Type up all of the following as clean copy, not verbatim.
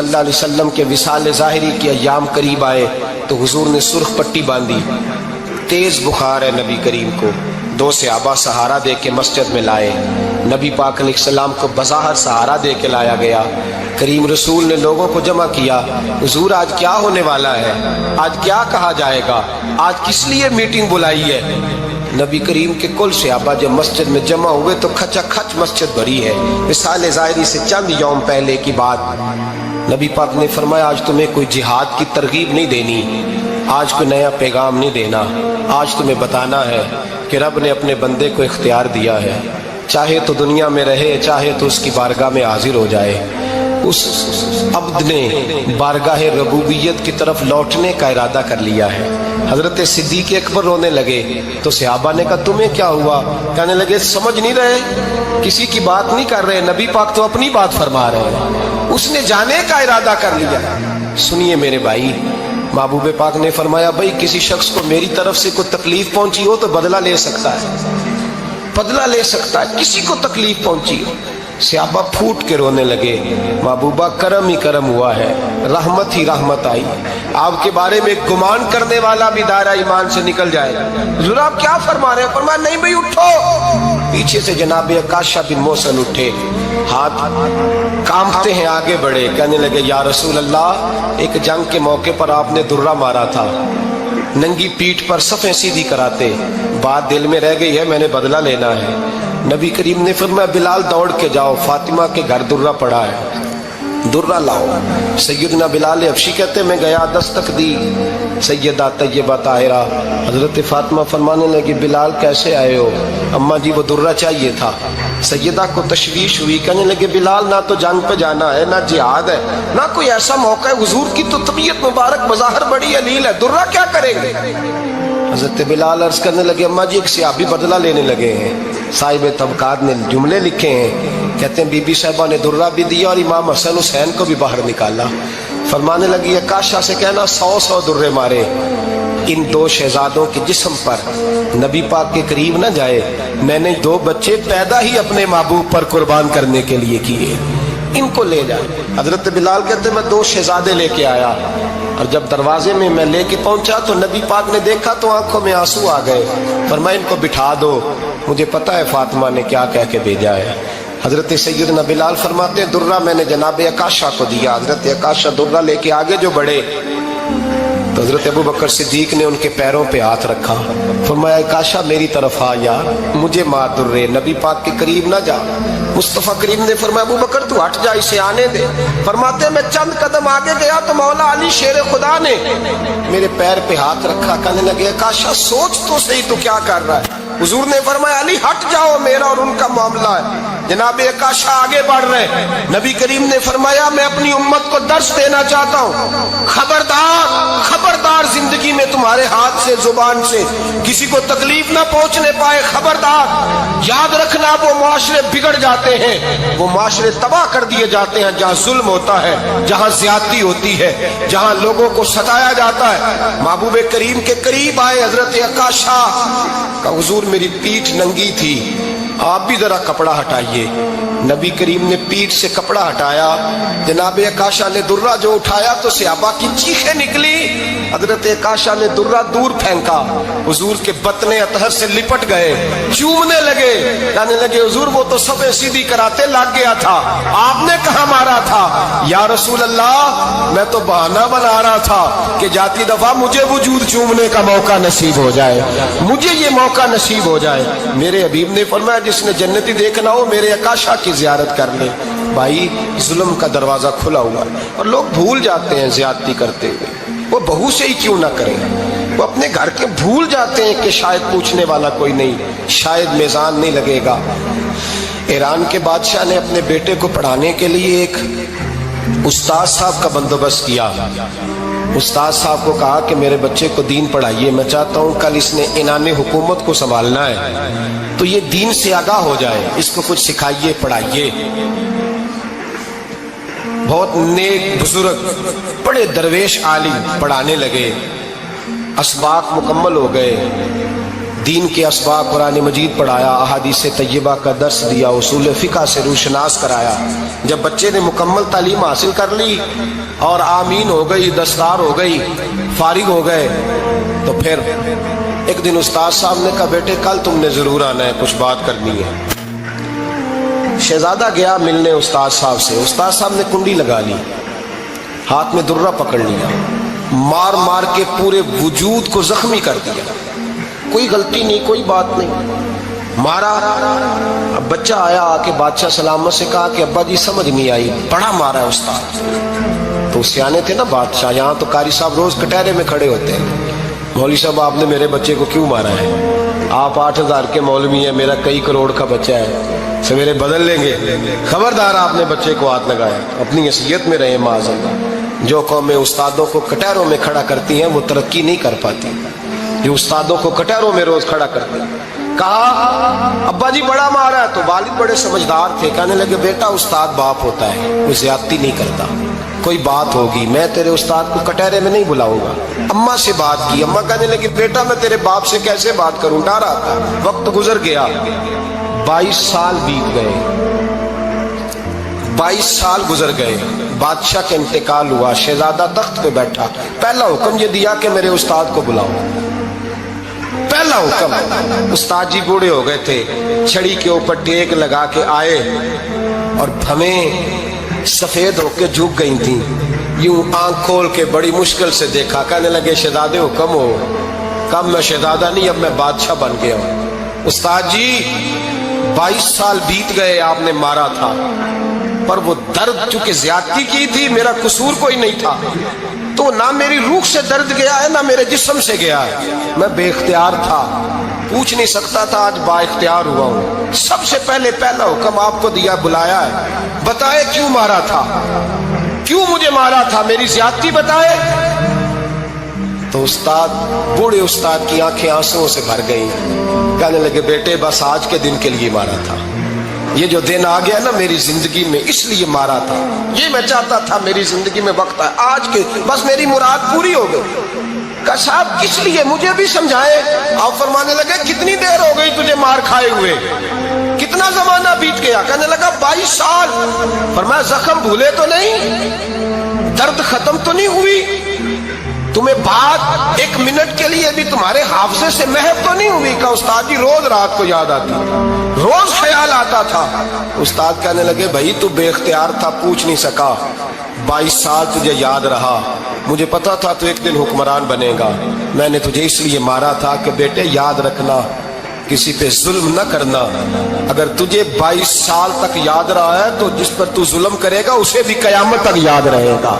اللہ علیہ وسلم کے وصال ظاہری کے ایام قریب آئے تو حضور نے سرخ پٹی باندھی، تیز بخار ہے نبی کریم کو، 2 صحابہ سہارا دے کے مسجد میں لائے، نبی پاک علیہ السلام کو بظاہر سہارا دے کے لایا گیا۔ کریم رسول نے لوگوں کو جمع کیا، حضور آج کیا ہونے والا ہے، آج کیا کہا جائے گا، آج کس لیے میٹنگ بلائی ہے؟ نبی کریم کے کل صحابہ جب مسجد میں جمع ہوئے تو کھچا کھچ مسجد بھری ہے۔ وصال ظاہری سے چند یوم پہلے کی بات، نبی پاک نے فرمایا آج تمہیں کوئی جہاد کی ترغیب نہیں دینی، آج کوئی نیا پیغام نہیں دینا، آج تمہیں بتانا ہے کہ رب نے اپنے بندے کو اختیار دیا ہے، چاہے تو دنیا میں رہے، چاہے تو اس کی بارگاہ میں حاضر ہو جائے۔ اس عبد نے بارگاہ ربوبیت کی طرف لوٹنے کا ارادہ کر لیا ہے۔ حضرت صدیق اکبر رونے لگے تو صحابہ نے کہا تمہیں کیا ہوا؟ کہنے لگے سمجھ نہیں رہے، کسی کی بات نہیں کر رہے، نبی پاک تو اپنی بات فرما رہے ہیں، اس نے جانے کا ارادہ کر لیا۔ سنیے میرے بھائی، محبوب پاک نے فرمایا بھائی کسی شخص کو میری طرف سے کوئی تکلیف پہنچی ہو تو بدلہ لے سکتا ہے، بدلہ لے سکتا ہے، کسی کو تکلیف پہنچی ہو۔ صحابہ پھوٹ کے رونے لگے، محبوبہ کرم ہی کرم ہوا ہے، رحمت ہی رحمت آئی، آپ کے بارے میں گمان کرنے والا بھی دائرہ ایمان سے نکل جائے۔ حضور آپ کیا فرما رہے ہیں؟ فرمایا نہیں بھائی اٹھو۔ پیچھے سے جناب عکاشہ بن محصن اٹھے، ہاتھ کانپتے ہیں آگے بڑھے، کہنے لگے یا رسول اللہ ایک جنگ کے موقع پر آپ نے درہ مارا تھا، ننگی پیٹھ پر صفیں سیدھی کراتے، بات دل میں رہ گئی ہے، میں نے بدلہ لینا ہے۔ نبی کریم نے فرمایا بلال دوڑ کے جاؤ، فاطمہ کے گھر درہ پڑا ہے، درہ لاؤ۔ سیدنا بلال حبشی کہتے میں گیا، دستک دی سیدہ طیبہ طاہرہ، حضرت فاطمہ فرمانے لگی بلال کیسے آئے ہو؟ اماں جی وہ درہ چاہیے تھا۔ سیدہ کو تشویش ہوئی، کہنے لگے بلال نہ تو جنگ پہ جانا ہے، نہ جہاد ہے، نہ کوئی ایسا موقع ہے، حضور کی تو طبیعت مبارک بظاہر بڑی علیل ہے، درہ کیا کریں گے؟ حضرت بلال عرض کرنے لگے اماں جی ایک صحابی بدلہ لینے لگے ہیں، صاحب طبقات نے جملے لکھے ہیں، کہتے ہیں بی بی صاحبہ نے درہ بھی دیا اور امام حسن حسین کو بھی باہر نکالا۔ فرمانے لگی عکاشہ سے کہنا 100 درے مارے، ان 2 شہزادوں کے جسم پر نبی پاک کے قریب نہ جائے، میں نے 2 بچے پیدا ہی اپنے محبوب پر قربان کرنے کے لیے کیے، ان کو لے جائے۔ حضرت بلال کہتے میں 2 شہزادے لے کے آیا، اور جب دروازے میں میں لے کے پہنچا تو نبی پاک نے دیکھا تو آنکھوں میں آنسو آ گئے، فرمایا ان کو بٹھا دو، مجھے پتہ ہے فاطمہ نے کیا کہہ کے بھیجا ہے۔ حضرت سیدنا بلال فرماتے ہیں درہ میں نے جناب عکاشہ کو دیا، حضرت عکاشہ درہ لے کے آگے جو بڑھے تو حضرت ابوبکر صدیق نے ان کے پیروں پہ ہاتھ رکھا، فرمایا عکاشہ میری طرف آ یار، مجھے مار درے، نبی پاک کے قریب نہ جا۔ مصطفیٰ کریم نے فرمایا ابوبکر تو ہٹ جا، اسے آنے دے۔ فرماتے میں چند قدم آگے گیا تو مولا علی شیر خدا نے میرے پیر پہ ہاتھ رکھا، کہنے لگے عکاشہ سوچ تو صحیح تو کیا کر رہا ہے؟ حضور نے فرمایا علی ہٹ جاؤ، میرا اور ان کا معاملہ ہے۔ جناب عکاشہ آگے بڑھ رہے، نبی کریم نے فرمایا میں اپنی امت کو درس دینا چاہتا ہوں، خبردار خبردار زندگی میں تمہارے ہاتھ سے زبان سے کسی کو تکلیف نہ پہنچنے پائے، خبردار یاد رکھنا وہ معاشرے بگڑ جاتے ہیں، وہ معاشرے تباہ کر دیے جاتے ہیں جہاں ظلم ہوتا ہے، جہاں زیادتی ہوتی ہے، جہاں لوگوں کو ستایا جاتا ہے۔ محبوب کریم کے قریب آئے حضرت عکاشہ کا حضور میری پیٹھ ننگی تھی، آپ بھی ذرا کپڑا ہٹائیے۔ نبی کریم نے پیٹھ سے کپڑا ہٹایا، جناب عکاشہ نے درہ جو اٹھایا تو صحابہ کی چیخیں نکلی، حضرت عکاشہ نے درہ دور پھینکا، حضور کے بطن اطہر سے لپٹ گئے، چومنے لگے، کہنے لگے حضور وہ تو صفیں سیدھی کراتے لگ گیا تھا، آپ نے کہاں مارا تھا؟ یا رسول اللہ میں تو بہانہ بنا رہا تھا کہ جاتی دفعہ مجھے وجود چومنے کا موقع نصیب ہو جائے، مجھے یہ موقع نصیب ہو جائے۔ میرے حبیب نے فرمایا جس نے جنتی دیکھنا ہو میرے عکاشہ کی زیارت کر لے۔ بھائی ظلم کا دروازہ کھلا ہوا ہے اور لوگ بھول جاتے ہیں زیادتی کرتے ہوئے، وہ بہو سے ہی کیوں نہ کریں، وہ اپنے گھر کے بھول جاتے ہیں کہ شاید پوچھنے والا کوئی نہیں، شاید میزان نہیں لگے گا۔ ایران کے بادشاہ نے اپنے بیٹے کو پڑھانے کے لیے ایک استاد صاحب کا بندوبست کیا، استاد صاحب کو کہا کہ میرے بچے کو دین پڑھائیے، میں چاہتا ہوں کل اس نے انعام حکومت کو سنبھالنا ہے تو یہ دین سے آگاہ ہو جائے، اس کو کچھ سکھائیے پڑھائیے۔ بہت نیک بزرگ بڑے درویش عالم پڑھانے لگے، اسباق مکمل ہو گئے، دین کے اسباق قرآن مجید پڑھایا، احادیث طیبہ کا درس دیا، اصول فقہ سے روشناس کرایا۔ جب بچے نے مکمل تعلیم حاصل کر لی اور آمین ہو گئی، دستار ہو گئی، فارغ ہو گئے، تو پھر ایک دن استاد صاحب نے کہا بیٹے کل تم نے ضرور آنا ہے، کچھ بات کرنی ہے۔ شہزادہ گیا ملنے استاد صاحب سے، استاد صاحب نے کنڈی لگا لی، ہاتھ میں درہ پکڑ لیا، مار مار کے پورے وجود کو زخمی کر دیا، کوئی غلطی نہیں، کوئی بات نہیں، مارا۔ اب بچہ آیا آ کے بادشاہ سلامت سے کہا کہ ابا جی سمجھ نہیں آئی، بڑا مارا ہے استاد۔ تو سیانے تھے نا بادشاہ، یہاں تو قاری صاحب روز کٹہرے میں کھڑے ہوتے ہیں، مولوی صاحب آپ نے میرے بچے کو کیوں مارا ہے؟ آپ 8,000 کے مولوی ہیں، میرا کئی کروڑ کا بچہ ہے، سویرے بدل لیں گے، خبردار آپ نے بچے کو ہاتھ لگایا، اپنی حیثیت میں رہے معاذ اللہ۔ جو قومیں استادوں کو کٹہروں میں کھڑا کرتی ہیں وہ ترقی نہیں کر پاتی، جو استادوں کو کٹہروں میں روز کھڑا کرتے ہیں۔ کہا ابا جی بڑا مارا ہے، تو والد بڑے سمجھدار تھے، کہنے لگے بیٹا استاد باپ ہوتا ہے، وہ زیادتی نہیں کرتا، کوئی بات ہوگی میں تیرے استاد کو کٹہرے میں نہیں بلاؤں گا۔ اماں سے بات کی، اماں کہنے لگی بیٹا میں تیرے باپ سے کیسے بات کروں، ڈر آتا۔ وقت گزر گیا، 22 سال بیت گئے، 22 سال گزر گئے، بادشاہ کا انتقال ہوا، شہزادہ تخت پہ بیٹھا، پہلا حکم یہ دیا کہ میرے استاد کو بلاؤ، پہلا حکم۔ استاد جی بوڑھے ہو گئے تھے، چھڑی کے اوپر ٹیک لگا کے آئے اور بھمیں سفید ہو کے جھک گئی تھیں، یوں آنکھ کھول کے بڑی مشکل سے دیکھا، کہنے لگے شہزادے حکم ہو۔ کب میں شہزادہ نہیں، اب میں بادشاہ بن گیا ہوں۔ استاد جی 22 سال بیت گئے، آپ نے مارا تھا، پر وہ درد چونکہ زیادتی کی تھی، میرا قصور کوئی نہیں تھا، تو نہ میری روح سے درد گیا ہے نہ میرے جسم سے گیا ہے، میں بے اختیار تھا، پوچھ نہیں سکتا تھا، آج با اختیار ہوا ہوں۔ سب سے پہلے پہلا حکم آپ کو دیا، بلایا ہے، بتائے کیوں مارا تھا، کیوں مجھے مارا تھا، میری زیادتی بتائے۔ تو استاد، بوڑھے استاد کی آنکھیں آنسوؤں سے بھر گئی، کہنے لگے بیٹے بس آج کے دن کے لیے مارا تھا، یہ جو دن آ گیا نا میری زندگی میں اس لیے مارا تھا، یہ میں چاہتا تھا میری زندگی میں وقت ہے، آج کے بس میری مراد پوری ہو گئی۔ کہا صاحب کس لیے، مجھے بھی سمجھائے۔ آپ فرمانے لگے کتنی دیر ہو گئی تجھے مار کھائے ہوئے، کتنا زمانہ بیت گیا؟ کہنے لگا 22 سال۔ فرمایا زخم بھولے تو نہیں، درد ختم تو نہیں ہوئی، تمہیں بات 1 منٹ کے لیے بھی تمہارے حافظے سے محو تو نہیں ہوئی؟ کہ استاد جی روز رات کو یاد آتی، روز خیال آتا تھا۔ استاد کہنے لگے بھائی تو بے اختیار تھا، پوچھ نہیں سکا، 22 سال تجھے یاد رہا، مجھے پتا تھا تو ایک دن حکمران بنے گا، میں نے تجھے اس لیے مارا تھا کہ بیٹے یاد رکھنا کسی پہ ظلم نہ کرنا، اگر تجھے 22 سال تک یاد رہا ہے تو جس پر تو ظلم کرے گا اسے بھی قیامت تک یاد رہے گا،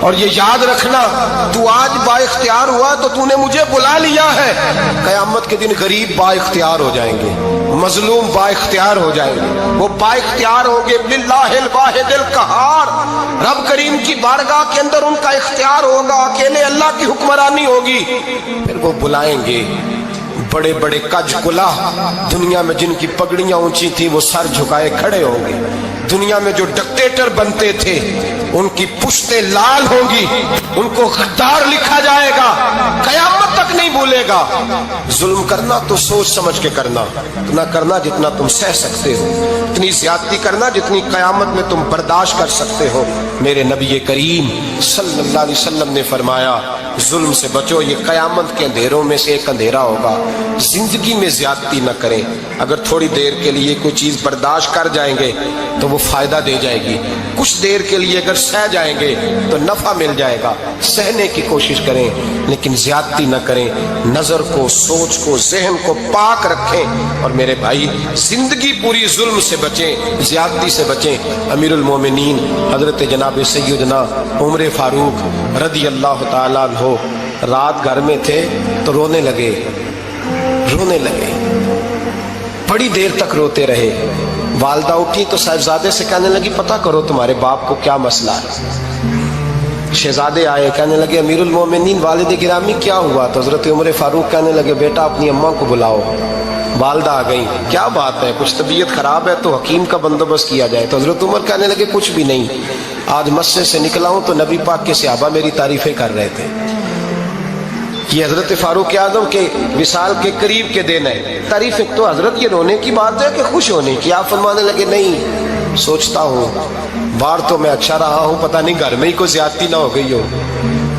اور یہ یاد رکھنا تو آج با اختیار ہوا تو تو نے مجھے بلا لیا ہے، قیامت کے دن غریب با اختیار ہو جائیں گے، مظلوم با اختیار ہو جائیں گے، وہ با اختیار ہوں گے للہ الواحد القہار، رب کریم کی بارگاہ کے اندر ان کا اختیار ہوگا، اکیلے اللہ کی حکمرانی ہوگی، پھر وہ بلائیں گے بڑے بڑے کج کلا، دنیا میں جن کی پگڑیاں اونچی تھی وہ سر جھکائے کھڑے ہوں گے، دنیا میں جو ڈکٹیٹر بنتے تھے ان کی پشتیں لال ہوں گی، ان کو غدار لکھا جائے گا، قیامت تک نہیں بھولے گا۔ ظلم کرنا تو سوچ سمجھ کے کرنا، اتنا کرنا جتنا تم سہ سکتے ہو، اتنی زیادتی کرنا جتنی قیامت میں تم برداشت کر سکتے ہو۔ میرے نبی کریم صلی اللہ علیہ وسلم نے فرمایا ظلم سے بچو، یہ قیامت کے اندھیروں میں سے ایک اندھیرا ہوگا۔ زندگی میں زیادتی نہ کریں، اگر تھوڑی دیر کے لیے کوئی چیز برداشت کر جائیں گے تو وہ فائدہ دے جائے گی، کچھ دیر کے لیے اگر سہ جائیں گے تو نفع مل جائے گا، سہنے کی کوشش کریں لیکن زیادتی نہ کریں، نظر کو، سوچ کو، ذہن کو پاک رکھیں، اور میرے بھائی زندگی پوری ظلم سے بچیں، زیادتی سے بچیں۔ امیر المومنین حضرت جناب سیدنا عمر فاروق رضی اللہ تعالیٰ عنہ رات گھر میں تھے تو رونے لگے، بڑی دیر تک روتے رہے۔ والدہ اٹھی تو صاحبزادے سے کہنے لگی پتہ کرو تمہارے باپ کو کیا مسئلہ ہے۔ شہزادے آئے، کہنے لگے امیر المومنین والد گرامی کیا ہوا؟ تو حضرت عمر فاروق کہنے لگے بیٹا اپنی اماں کو بلاؤ۔ والدہ آ گئی، کیا بات ہے، کچھ طبیعت خراب ہے تو حکیم کا بندوبست کیا جائے۔ تو حضرت عمر کہنے لگے کچھ بھی نہیں، آج مسجد سے نکلا ہوں تو نبی پاک کے صحابہ میری تعریفیں کر رہے تھے، یہ حضرت فاروق اعظم کے وصال کے قریب کے دن ہے۔ تعریف ایک تو حضرت یہ رونے کی بات ہے کہ خوش ہونے کی؟ آپ فرمانے لگے نہیں، سوچتا ہوں باہر تو میں اچھا رہا ہوں، پتہ نہیں گھر میں ہی کوئی زیادتی نہ ہو گئی ہو،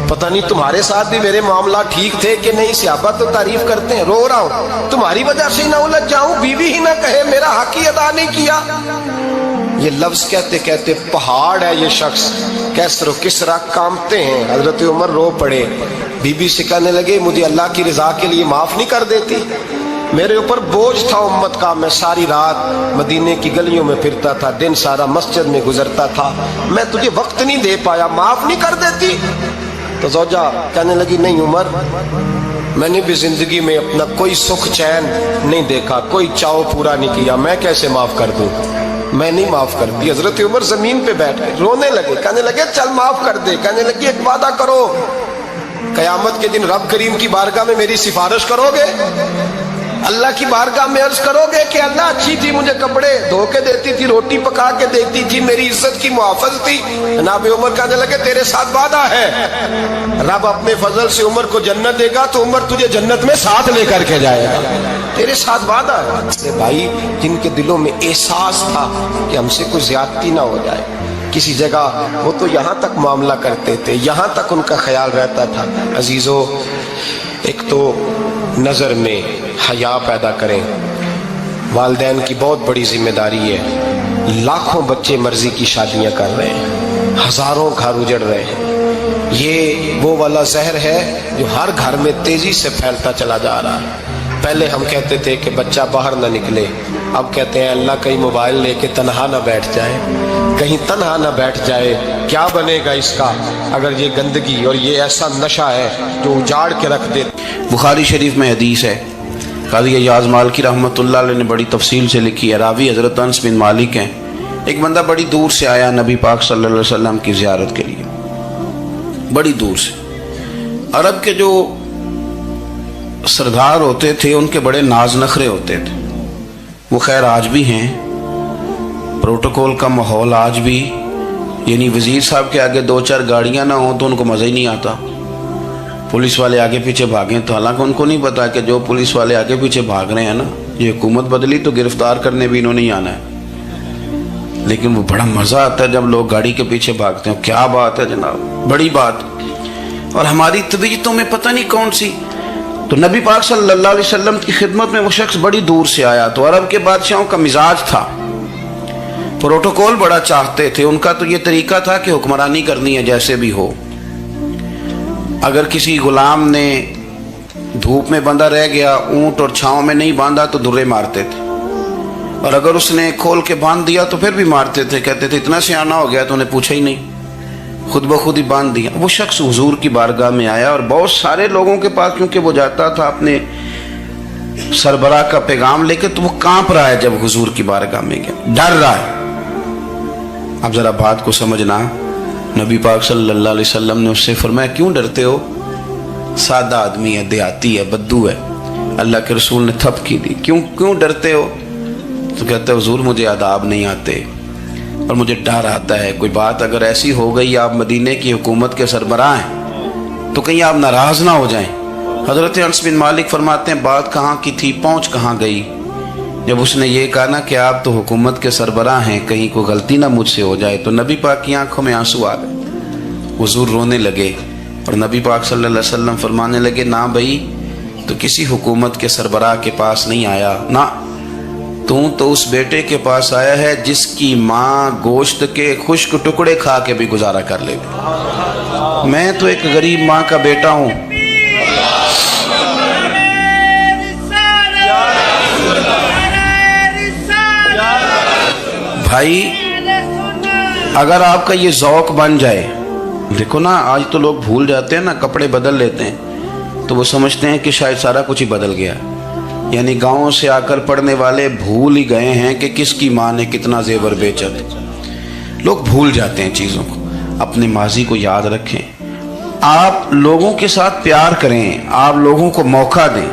پتہ نہیں تمہارے ساتھ بھی میرے معاملات ٹھیک تھے کہ نہیں۔ صحابہ تو تعریف کرتے ہیں، رو رہا ہوں تمہاری وجہ سے نہ الجھ جاؤں، بیوی ہی نہ کہے میرا حق ہی ادا نہیں کیا۔ یہ لفظ کہتے کہتے پہاڑ ہے یہ شخص، کیسر و کسرا کانپتے ہیں۔ حضرت عمر رو پڑے، بی بی سے کہنے لگے مجھے اللہ کی رضا کے لیے معاف نہیں کر دیتی؟ میرے اوپر بوجھ تھا امت کا، میں ساری رات مدینے کی گلیوں میں پھرتا تھا، دن سارا مسجد میں گزرتا تھا، میں تجھے وقت نہیں دے پایا، معاف نہیں کر دیتی؟ تو زوجہ کہنے لگی نہیں عمر، میں نے بھی زندگی میں اپنا کوئی سکھ چین نہیں دیکھا، کوئی چاؤ پورا نہیں کیا، میں کیسے معاف کر دوں؟ میں نہیں معاف کرتی۔ حضرت عمر زمین پہ بیٹھ گئے، رونے لگے، کہنے لگے چل معاف کر دے۔ کہنے لگی ایک وعدہ کرو، قیامت کے دن رب کریم کی بارگاہ میں میری سفارش کرو گے؟ اللہ کی بارگاہ میں عرض کرو گے کہ اللہ اچھی تھی، مجھے کپڑے دھو کے دیتی تھی، روٹی پکا کے دیتی تھی، میری عزت کی محافظ تھی؟ جناب عمر کہنے لگے تیرے ساتھ وعدہ ہے، رب اپنے فضل سے عمر کو جنت دے گا تو عمر تجھے جنت میں ساتھ لے کر کے جائے گا، تیرے ساتھ وعدہ ہے۔ بھائی جن کے دلوں میں احساس تھا کہ ہم سے کوئی زیادتی نہ ہو جائے کسی جگہ، وہ تو یہاں تک معاملہ کرتے تھے، یہاں تک ان کا خیال رہتا تھا۔ عزیزو، ایک تو نظر میں حیا پیدا کریں، والدین کی بہت بڑی ذمہ داری ہے۔ لاکھوں بچے مرضی کی شادیاں کر رہے ہیں، ہزاروں گھر اجڑ رہے ہیں، یہ وہ والا زہر ہے جو ہر گھر میں تیزی سے پھیلتا چلا جا رہا ہے۔ پہلے ہم کہتے تھے کہ بچہ باہر نہ نکلے، اب کہتے ہیں اللہ کہیں موبائل لے کے تنہا نہ بیٹھ جائے، کہیں تنہا نہ بیٹھ جائے، کیا بنے گا اس کا اگر یہ گندگی اور یہ ایسا نشہ ہے جو اجاڑ کے رکھ دے۔ بخاری شریف میں حدیث ہے، قاضی ایاز مالکی رحمۃ اللہ علیہ نے بڑی تفصیل سے لکھی ہے، راوی حضرت انس بن مالک ہیں۔ ایک بندہ بڑی دور سے آیا نبی پاک صلی اللہ علیہ وسلم کی زیارت کے لیے، بڑی دور سے۔ عرب کے جو سردار ہوتے تھے ان کے بڑے ناز نخرے ہوتے تھے، وہ خیر آج بھی ہیں، پروٹوکول کا ماحول آج بھی، یعنی وزیر صاحب کے آگے دو چار گاڑیاں نہ ہوں تو ان کو مزہ ہی نہیں آتا، پولیس والے آگے پیچھے بھاگیں تو حالانکہ ان کو نہیں پتا کہ جو پولیس والے آگے پیچھے بھاگ رہے ہیں نا، یہ حکومت بدلی تو گرفتار کرنے بھی انہوں نے ہی آنا ہے، لیکن وہ بڑا مزہ آتا ہے جب لوگ گاڑی کے پیچھے بھاگتے ہیں۔ کیا بات ہے جناب، بڑی بات۔ اور ہماری طبیعتوں میں پتہ نہیں کون سی، تو نبی پاک صلی اللہ علیہ وسلم کی خدمت میں وہ شخص بڑی دور سے آیا، تو عرب کے بادشاہوں کا مزاج تھا، پروٹوکول بڑا چاہتے تھے، ان کا تو یہ طریقہ تھا کہ حکمرانی کرنی ہے جیسے بھی ہو۔ اگر کسی غلام نے دھوپ میں بندھا رہ گیا، اونٹ اور چھاؤں میں نہیں باندھا تو درے مارتے تھے، اور اگر اس نے کھول کے باندھ دیا تو پھر بھی مارتے تھے، کہتے تھے اتنا سیانا ہو گیا تو انہیں پوچھا ہی نہیں، خود بخود ہی باندھ دیا۔ وہ شخص حضور کی بارگاہ میں آیا اور بہت سارے لوگوں کے پاس کیونکہ وہ جاتا تھا اپنے سربراہ کا پیغام لے کے، تو وہ کانپ رہا ہے جب حضور کی بارگاہ میں گیا، ڈر رہا ہے۔ اب ذرا بات کو سمجھنا، نبی پاک صلی اللہ علیہ وسلم نے اس سے فرمایا کیوں ڈرتے ہو؟ سادہ آدمی ہے، دیہاتی ہے، بدو ہے۔ اللہ کے رسول نے تھپ کی دی، کیوں ڈرتے ہو؟ تو کہتے حضور مجھے آداب نہیں آتے اور مجھے ڈر آتا ہے، کوئی بات اگر ایسی ہو گئی آپ مدینے کی حکومت کے سربراہ ہیں تو کہیں آپ ناراض نہ ہو جائیں۔ حضرت انس بن مالک فرماتے ہیں بات کہاں کی تھی، پہنچ کہاں گئی؟ جب اس نے یہ کہا نا کہ آپ تو حکومت کے سربراہ ہیں، کہیں کوئی غلطی نہ مجھ سے ہو جائے، تو نبی پاک کی آنکھوں میں آنسو آ گئے، حضور رونے لگے، اور نبی پاک صلی اللہ علیہ وسلم فرمانے لگے نہ بھائی تو کسی حکومت کے سربراہ کے پاس نہیں آیا، نہ تو اس بیٹے کے پاس آیا ہے جس کی ماں گوشت کے خشک ٹکڑے کھا کے بھی گزارا کر لے گی۔ میں تو ایک غریب ماں کا بیٹا ہوں۔ بھائی اگر آپ کا یہ ذوق بن جائے، دیکھو نا آج تو لوگ بھول جاتے ہیں نا، کپڑے بدل لیتے ہیں تو وہ سمجھتے ہیں کہ شاید سارا کچھ ہی بدل گیا، یعنی گاؤں سے آ کر پڑھنے والے بھول ہی گئے ہیں کہ کس کی ماں نے کتنا زیور بیچا تھا۔ لوگ بھول جاتے ہیں چیزوں کو، اپنے ماضی کو یاد رکھیں، آپ لوگوں کے ساتھ پیار کریں، آپ لوگوں کو موقع دیں،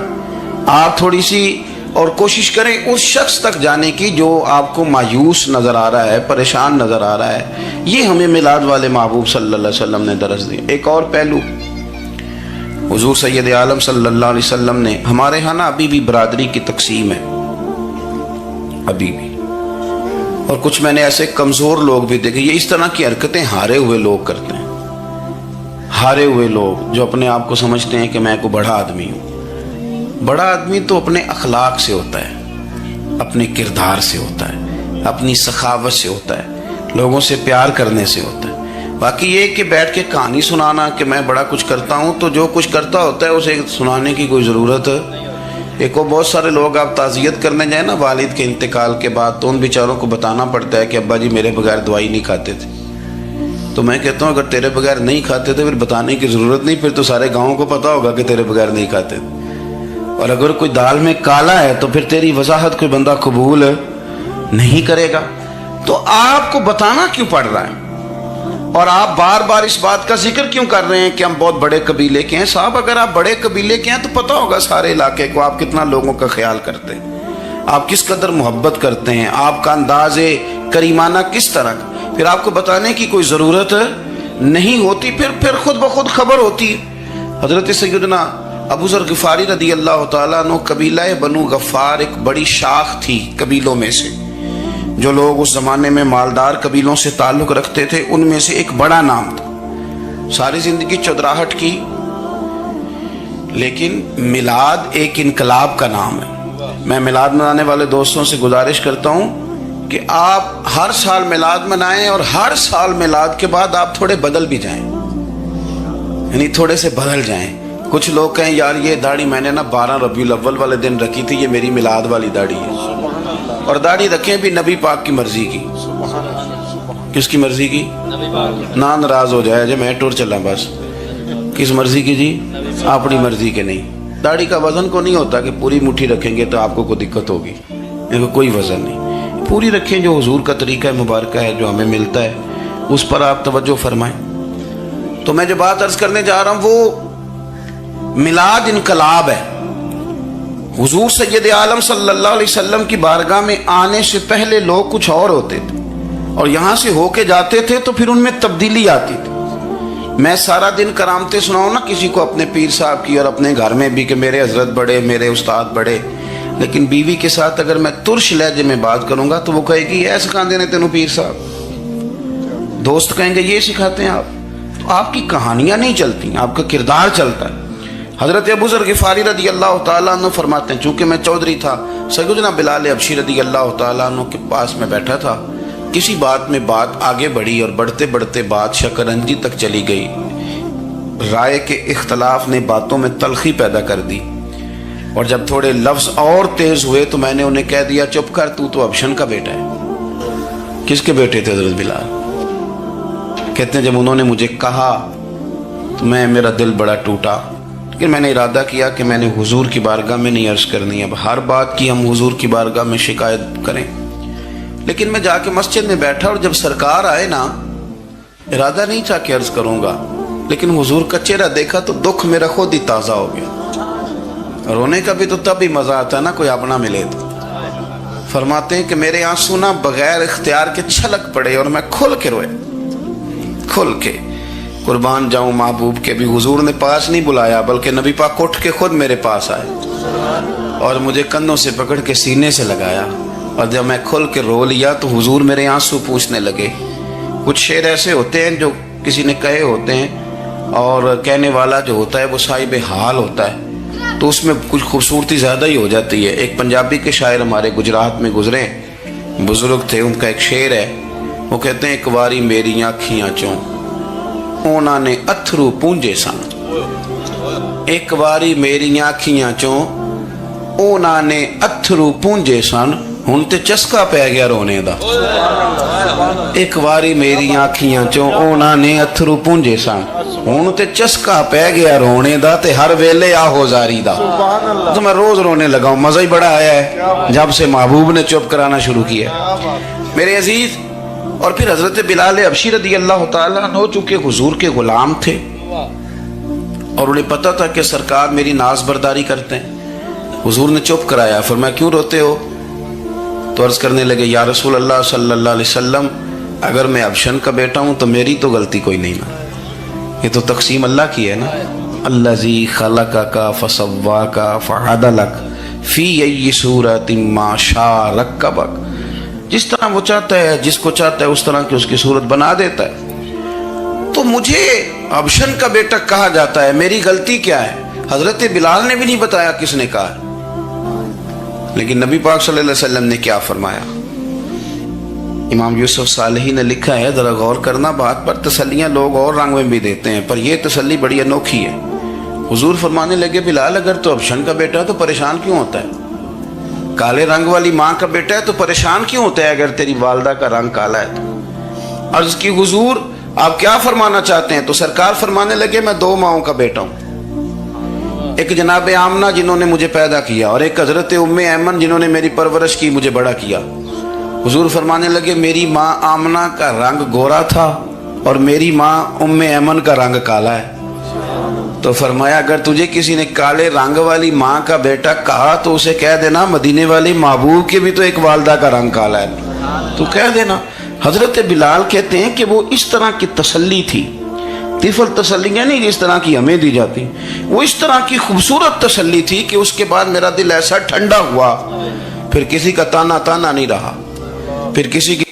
آپ تھوڑی سی اور کوشش کریں اس شخص تک جانے کی جو آپ کو مایوس نظر آ رہا ہے، پریشان نظر آ رہا ہے۔ یہ ہمیں میلاد والے محبوب صلی اللہ علیہ وسلم نے درس دی۔ ایک اور پہلو، حضور سید عالم صلی اللہ علیہ وسلم نے، ہمارے ہاں نا ابھی بھی برادری کی تقسیم ہے، ابھی بھی، اور کچھ میں نے ایسے کمزور لوگ بھی دیکھے، یہ اس طرح کی حرکتیں ہارے ہوئے لوگ کرتے ہیں، ہارے ہوئے لوگ جو اپنے آپ کو سمجھتے ہیں کہ میں کوئی بڑا آدمی ہوں۔ بڑا آدمی تو اپنے اخلاق سے ہوتا ہے، اپنے کردار سے ہوتا ہے، اپنی سخاوت سے ہوتا ہے، لوگوں سے پیار کرنے سے ہوتا ہے۔ باقی یہ کہ بیٹھ کے کہانی سنانا کہ میں بڑا کچھ کرتا ہوں، تو جو کچھ کرتا ہوتا ہے اسے سنانے کی کوئی ضرورت ہے؟ ایک وہ بہت سارے لوگ آپ تعزیت کرنے جائیں نا والد کے انتقال کے بعد، تو ان بیچاروں کو بتانا پڑتا ہے کہ ابا جی میرے بغیر دوائی نہیں کھاتے تھے۔ تو میں کہتا ہوں اگر تیرے بغیر نہیں کھاتے تھے پھر بتانے کی ضرورت نہیں، پھر تو سارے گاؤں کو پتا ہوگا کہ تیرے بغیر نہیں کھاتے تھے۔ اور اگر کوئی دال میں کالا ہے تو پھر تیری وضاحت کوئی بندہ قبول نہیں کرے گا۔ تو آپ کو بتانا کیوں پڑ رہا ہے؟ اور آپ بار بار اس بات کا ذکر کیوں کر رہے ہیں کہ ہم بہت بڑے قبیلے کے ہیں؟ صاحب اگر آپ بڑے قبیلے کے ہیں تو پتہ ہوگا سارے علاقے کو آپ کتنا لوگوں کا خیال کرتے ہیں، آپ کس قدر محبت کرتے ہیں، آپ کا انداز کریمانہ کس طرح کا، پھر آپ کو بتانے کی کوئی ضرورت نہیں ہوتی، پھر خود بخود خبر ہوتی ہے۔ حضرت سیدنا ابو ذر غفاری رضی اللہ تعالیٰ عنہ، قبیلہ بنو غفار ایک بڑی شاخ تھی قبیلوں میں سے، جو لوگ اس زمانے میں مالدار قبیلوں سے تعلق رکھتے تھے، ان میں سے ایک بڑا نام تھا۔ ساری زندگی چودراہٹ کی، لیکن میلاد ایک انقلاب کا نام ہے۔ میں میلاد منانے والے دوستوں سے گزارش کرتا ہوں کہ آپ ہر سال میلاد منائیں، اور ہر سال میلاد کے بعد آپ تھوڑے بدل بھی جائیں، یعنی تھوڑے سے بدل جائیں۔ کچھ لوگ کہیں یار یہ داڑھی میں نے نا 12 ربیع الاول والے دن رکھی تھی، یہ میری میلاد والی داڑھی ہے، اور داڑھی رکھیں بھی نبی پاک کی مرضی کی۔ کس کی مرضی کی؟ نہ ناراض ہو جائے جب میں ٹور چلا، بس کس مرضی کی جی؟ اپنی مرضی کے نہیں۔ داڑھی کا وزن کو نہیں ہوتا کہ پوری مٹھی رکھیں گے تو آپ کو کوئی دقت ہوگی، کوئی وزن نہیں، پوری رکھیں، جو حضور کا طریقہ مبارکہ ہے جو ہمیں ملتا ہے اس پر آپ توجہ فرمائیں۔ تو میں جو بات عرض کرنے جا رہا ہوں وہ میلاد انقلاب ہے۔ حضور سید عالم صلی اللہ علیہ وسلم کی بارگاہ میں آنے سے پہلے لوگ کچھ اور ہوتے تھے، اور یہاں سے ہو کے جاتے تھے تو پھر ان میں تبدیلی آتی تھی۔ میں سارا دن کرامتیں سناؤں نا کسی کو اپنے پیر صاحب کی، اور اپنے گھر میں بھی کہ میرے حضرت بڑے، میرے استاد بڑے، لیکن بیوی کے ساتھ اگر میں ترش لہجے میں بات کروں گا تو وہ کہے گی یہ سکھاتے ہیں تینوں پیر صاحب، دوست کہیں گے یہ سکھاتے ہیں آپ۔ تو آپ کی کہانیاں نہیں چلتی، آپ کا کردار چلتا ہے۔ حضرت ابو ذر غفاری رضی اللہ تعالیٰ عنہ فرماتے ہیں، چونکہ میں چودھری تھا، سیدنا بلال حبشی رضی اللہ تعالیٰ عنہ کے پاس میں بیٹھا تھا، کسی بات میں بات آگے بڑھی اور بڑھتے بڑھتے بات شکرنجی تک چلی گئی، رائے کے اختلاف نے باتوں میں تلخی پیدا کر دی، اور جب تھوڑے لفظ اور تیز ہوئے تو میں نے انہیں کہہ دیا چپ کر، تو ابشن کا بیٹا ہے۔ کس کے بیٹے تھے حضرت بلال؟ کہتے ہیں جب انہوں نے مجھے کہا تو میرا دل بڑا ٹوٹا، لیکن میں نے ارادہ کیا کہ میں نے حضور کی بارگاہ میں نہیں عرض کرنی، اب ہر بات کی ہم حضور کی بارگاہ میں شکایت کریں۔ لیکن میں جا کے مسجد میں بیٹھا، اور جب سرکار آئے نا، ارادہ نہیں تھا کہ عرض کروں گا، لیکن حضور کا چہرہ دیکھا تو دکھ میرا خود ہی تازہ ہو گیا۔ رونے کا بھی تو تب ہی مزہ آتا ہے نا کوئی اپنا ملے تو۔ فرماتے ہیں کہ میرے آنسو نا بغیر اختیار کے چھلک پڑے، اور میں کھل کے روئے، کھل کے۔ قربان جاؤں محبوب کے بھی حضور نے پاس نہیں بلایا، بلکہ نبی پاک اٹھ کے خود میرے پاس آئے اور مجھے کندھوں سے پکڑ کے سینے سے لگایا، اور جب میں کھل کے رو لیا تو حضور میرے آنسو پوچھنے لگے۔ کچھ شعر ایسے ہوتے ہیں جو کسی نے کہے ہوتے ہیں، اور کہنے والا جو ہوتا ہے وہ صاحب حال ہوتا ہے، تو اس میں کچھ خوبصورتی زیادہ ہی ہو جاتی ہے۔ ایک پنجابی کے شاعر ہمارے گجرات میں گزرے، بزرگ تھے، ان کا ایک شعر ہے، وہ کہتے ہیں ایک واری میری آنکھیاں چوں اونا نے اتھرو پونجے سن، ایک واری میری آنکھیاں چوں اونا نے اتھرو پونجے سن، ہن تے چسکا پی گیا رونے دا۔ ایک واری میری آنکھیاں چوں اونا نے اتھرو پونجے سن، ہن تے چسکا پی گیا رونے دا، تے ہر ویلے آہو زاری دا۔ تو میں روز رونے لگا ہوں، مزہ ہی بڑا آیا ہے جب سے محبوب نے چپ کرانا شروع کیا۔ میرے عزیز، اور پھر حضرت بلال حبشی رضی اللہ تعالیٰ عنہ چونکہ حضور کے غلام تھے، اور انہیں پتہ تھا کہ سرکار میری ناز برداری کرتے ہیں، حضور نے چپ کرایا۔ فرمایا کیوں روتے ہو؟ تو عرض کرنے لگے یا رسول اللہ صلی اللہ علیہ وسلم، اگر میں ابشن کا بیٹا ہوں تو میری تو غلطی کوئی نہیں نا، یہ تو تقسیم اللہ کی ہے نا، الذی خلقک فسواک فعدلک فی ای صورت ما شاء رکبک، جس طرح وہ چاہتا ہے، جس کو چاہتا ہے اس طرح کی اس کی صورت بنا دیتا ہے۔ تو مجھے ابشن کا بیٹا کہا جاتا ہے، میری غلطی کیا ہے؟ حضرت بلال نے بھی نہیں بتایا کس نے کہا، لیکن نبی پاک صلی اللہ علیہ وسلم نے کیا فرمایا؟ امام یوسف صالحی نے لکھا ہے، ذرا غور کرنا بات پر، تسلیاں لوگ اور رنگ میں بھی دیتے ہیں پر یہ تسلی بڑی انوکھی ہے۔ حضور فرمانے لگے بلال اگر تو ابشن کا بیٹا ہے تو پریشان کیوں ہوتا ہے؟ کالے رنگ والی ماں کا بیٹا ہے تو پریشان کیوں ہوتا ہے اگر تیری والدہ کا رنگ کالا ہے تو؟ عرض کی حضور آپ کیا فرمانا چاہتے ہیں؟ تو سرکار فرمانے لگے میں دو ماؤں کا بیٹا ہوں، ایک جناب آمنہ جنہوں نے مجھے پیدا کیا اور ایک حضرت ام ایمن جنہوں نے میری پرورش کی، مجھے بڑا کیا۔ حضور فرمانے لگے میری ماں آمنہ کا رنگ گورا تھا اور میری ماں ام ایمن کا رنگ کالا ہے۔ تو فرمایا اگر تجھے کسی نے کالے رنگ والی ماں کا بیٹا کہا تو اسے کہہ دینا مدینے والی محبوب کے بھی تو ایک والدہ کا رنگ کالا ہے، تو کہہ دینا۔ حضرت بلال کہتے ہیں کہ وہ اس طرح کی تسلی تھی، طفل تسلیاں نہیں جس طرح کی ہمیں دی جاتی، وہ اس طرح کی خوبصورت تسلی تھی کہ اس کے بعد میرا دل ایسا ٹھنڈا ہوا، پھر کسی کا تانا نہیں رہا، پھر کسی کی